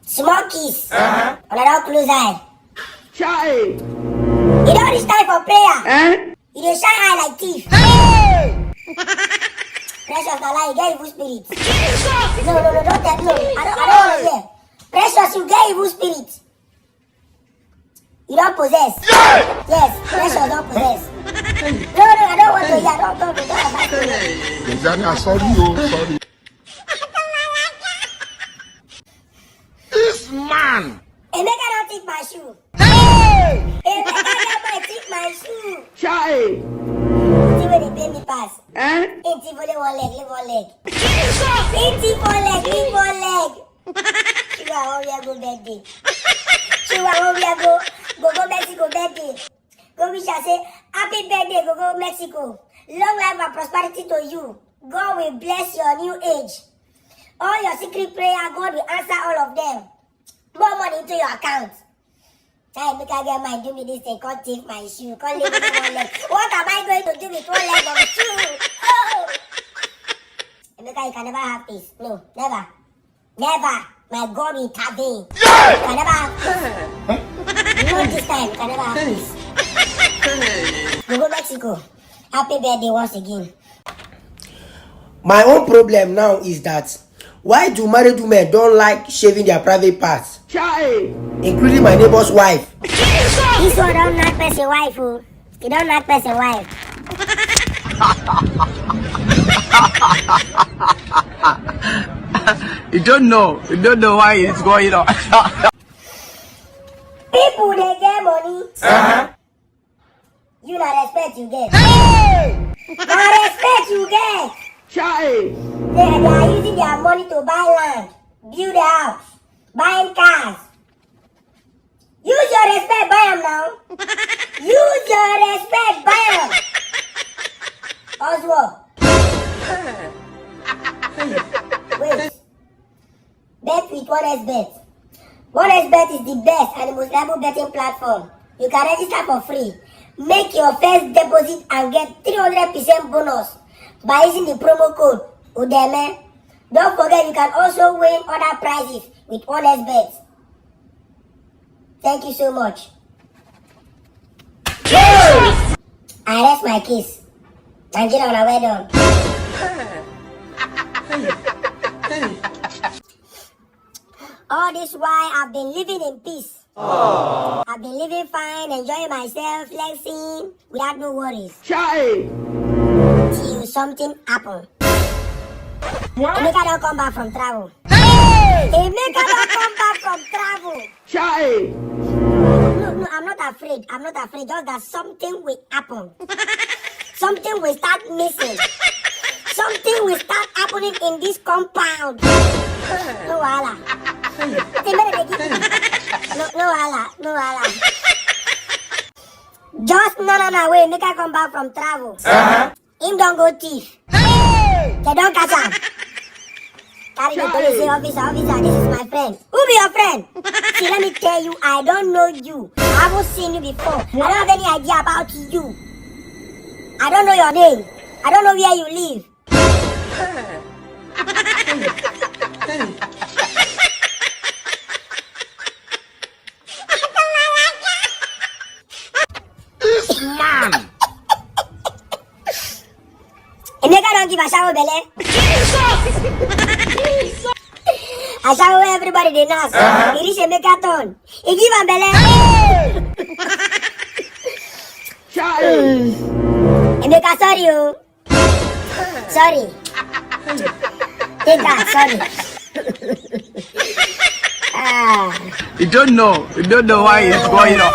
Small kiss. On a don't close eye. Chai. You don't reach time for prayer. You dey shine eye like thief. Precious na lie, you get evil spirit. No, don't tell me. I don't want to hear. Precious, you get evil spirit. You don't possess. Yes, Precious don't possess. No, I don't want to hear. Don't sorry. This man. Emeka don't take my shoe. Emeka take my shoe. Chai. See where they pay me pass. Ain't only one leg, leave one leg. Ain't one leg, leave one leg. Chiwa, how we go birthday? Chiwa, how we go Mexico birthday? Go wish I say happy birthday, go Mexico. Long life and prosperity to you. God will bless your new age. All your secret prayer, God will answer all of them. More money into your account. Hey, look at get my do me this thing, can't take my shoe, can't leave it with one leg. What am I going to do with one leg of a shoe? Oh! Emeka, you can never have peace. No, never. Never. My God will intervene. You can never have peace. Not this time, you can never have peace. We go Mexico. Happy birthday once again. My own problem now is that why do married women don't like shaving their private parts? Chai. Including my neighbor's wife. This one don't knock person wife, oh. You don't knock person wife. You don't know why it's going on. People they get money. You not respect you get. Not respect you get. Chai. They are using their money to buy land, build a house, buying cars. Use your respect, buy them now. Use your respect, buy them. Oswald. Wait. Bet with 1xBet. 1xBet is the best and the most reliable betting platform. You can register for free. Make your first deposit and get 300% bonus by using the promo code UDEME. Don't forget you can also win other prizes with 1xBet. Thank you so much. I rest my case. And get on a way done. All this while I've been living in peace. I've been living fine, enjoying myself, flexing without no worries. Chai. Till something happened. Emeka don't come back from travel. Emeka don't come back from travel. Chai. No, I'm not afraid. I'm not afraid. Just that something will happen. Something will start missing. Something will start happening in this compound. No wahala. No wahala. Just no way. Make I come back from travel. Him don't go thief. They don't catch him. Carry the police say, officer, this is my friend. Who be your friend? See, let me tell you, I don't know you. I haven't seen you before. I don't have any idea about you. I don't know your name. I don't know where you live. This man. Emeka don't give a shower belly. I shower everybody they know. He reach Emeka turn. He give a belly. Emeka, sorry you. Sorry. Take that, sorry. You don't know why it's going on.